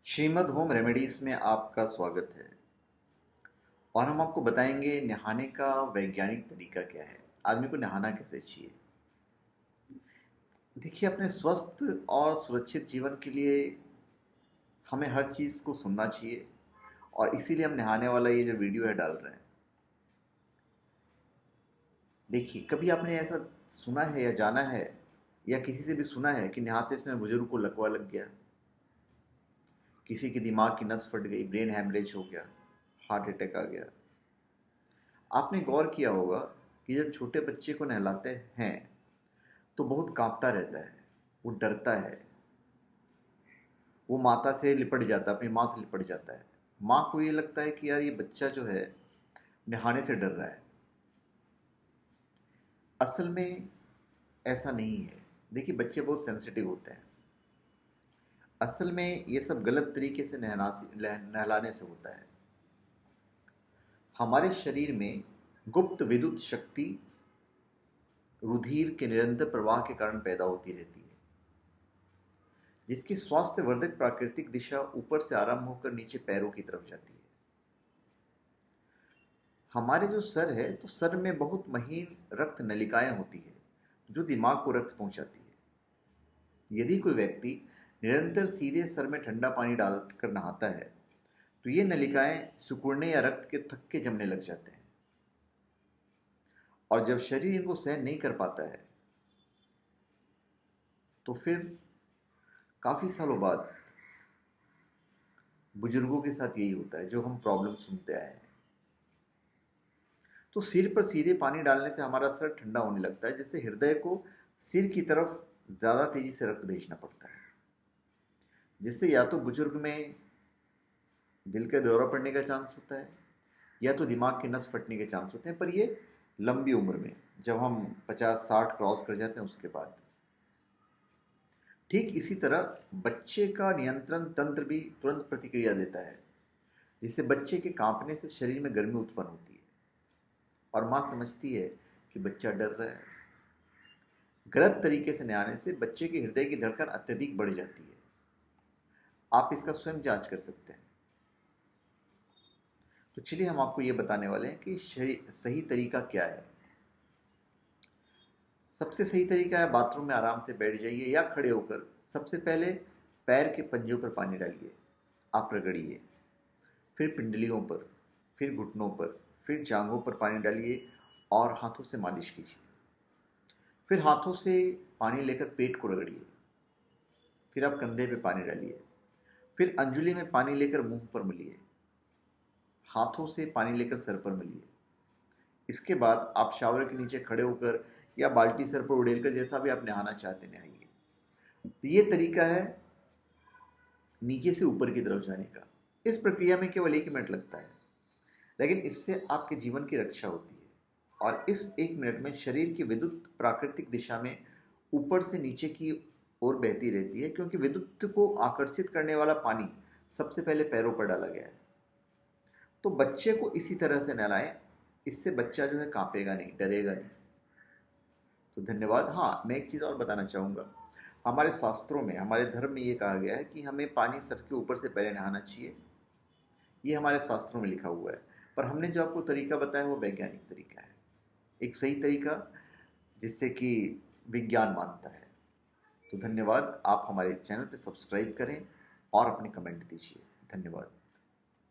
Shrimad home remedies में आपका स्वागत है। और हम आपको बताएंगे नहाने का वैज्ञानिक तरीका क्या है। आदमी को नहाना कैसे चाहिए। देखिए, अपने स्वस्थ और सुरक्षित जीवन के लिए हमें हर चीज़ को सुनना चाहिए, और इसीलिए हम नहाने वाला ये जो वीडियो है डाल रहे हैं। देखिए, कभी आपने ऐसा सुना है या जाना है या किसी से भी सुना है कि नहाते समय बुजुर्ग को लकवा लग गया, किसी की दिमाग की नस फट गई, ब्रेन हैमरेज हो गया, हार्ट अटैक आ गया। आपने गौर किया होगा कि जब छोटे बच्चे को नहलाते हैं तो बहुत कांपता रहता है, वो डरता है, वो माता से लिपट जाता है, अपनी माँ से लिपट जाता है। माँ को ये लगता है कि यार ये बच्चा जो है नहाने से डर रहा है। असल में ऐसा नहीं है। देखिए, बच्चे बहुत सेंसिटिव होते हैं। असल में ये सब गलत तरीके से नहलाने से होता है। हमारे शरीर में गुप्त विद्युत शक्ति रुधिर के निरंतर प्रवाह के कारण पैदा होती रहती है, जिसकी स्वास्थ्य वर्धक प्राकृतिक दिशा ऊपर से आरंभ होकर नीचे पैरों की तरफ जाती है। हमारे जो सर है, तो सर में बहुत महीन रक्त नलिकाएं होती है जो दिमाग को रक्त पहुंचाती है। यदि कोई व्यक्ति निरंतर सीधे सर में ठंडा पानी डालकर नहाता है तो ये नलिकाएं सिकुड़ने या रक्त के थक्के जमने लग जाते हैं, और जब शरीर इनको सहन नहीं कर पाता है तो फिर काफ़ी सालों बाद बुजुर्गों के साथ यही होता है जो हम प्रॉब्लम सुनते आए हैं। तो सिर पर सीधे पानी डालने से हमारा सर ठंडा होने लगता है, जिससे हृदय को सिर की तरफ ज़्यादा तेजी से रक्त भेजना पड़ता है, जिससे या तो बुजुर्ग में दिल का दौरा पड़ने का चांस होता है या तो दिमाग के नस फटने के चांस होते हैं, पर ये लंबी उम्र में, जब हम 50-60 क्रॉस कर जाते हैं उसके बाद। ठीक इसी तरह बच्चे का नियंत्रण तंत्र भी तुरंत प्रतिक्रिया देता है, जिससे बच्चे के कांपने से शरीर में गर्मी उत्पन्न होती है और माँ समझती है कि बच्चा डर रहा है। गलत तरीके से नहाने से बच्चे के हृदय की धड़कन अत्यधिक बढ़ जाती है। आप इसका स्वयं जांच कर सकते हैं। तो चलिए, हम आपको ये बताने वाले हैं कि सही तरीका क्या है। सबसे सही तरीका है, बाथरूम में आराम से बैठ जाइए या खड़े होकर सबसे पहले पैर के पंजों पर पानी डालिए, आप रगड़िए, फिर पिंडलियों पर, फिर घुटनों पर, फिर जांघों पर पानी डालिए और हाथों से मालिश कीजिए। फिर हाथों से पानी लेकर पेट को रगड़िए, फिर आप कंधे पे पानी डालिए, फिर अंजुली में पानी लेकर मुंह पर मलिए, हाथों से पानी लेकर सर पर मलिए। इसके बाद आप शावर के नीचे खड़े होकर या बाल्टी सर पर उड़ेलकर, जैसा भी आप नहाना चाहते नहाइए। तो ये तरीका है नीचे से ऊपर की तरफ जाने का। इस प्रक्रिया में केवल 1 मिनट लगता है, लेकिन इससे आपके जीवन की रक्षा होती है। और इस 1 मिनट में शरीर की विद्युत प्राकृतिक दिशा में ऊपर से नीचे की ओर बहती रहती है, क्योंकि विद्युत को आकर्षित करने वाला पानी सबसे पहले पैरों पर डाला गया है। तो बच्चे को इसी तरह से नहलाएं, इससे बच्चा जो है कांपेगा नहीं, डरेगा नहीं। तो धन्यवाद। हाँ, मैं एक चीज़ और बताना चाहूँगा। हमारे शास्त्रों में, हमारे धर्म में ये कहा गया है कि हमें पानी सर के ऊपर से पहले नहाना चाहिए। ये हमारे शास्त्रों में लिखा हुआ है। पर हमने जो आपको तरीका बताया वो वैज्ञानिक तरीका है, एक सही तरीका जिससे कि विज्ञान मानता है। तो धन्यवाद। आप हमारे चैनल पर सब्सक्राइब करें और अपने कमेंट दीजिए। धन्यवाद।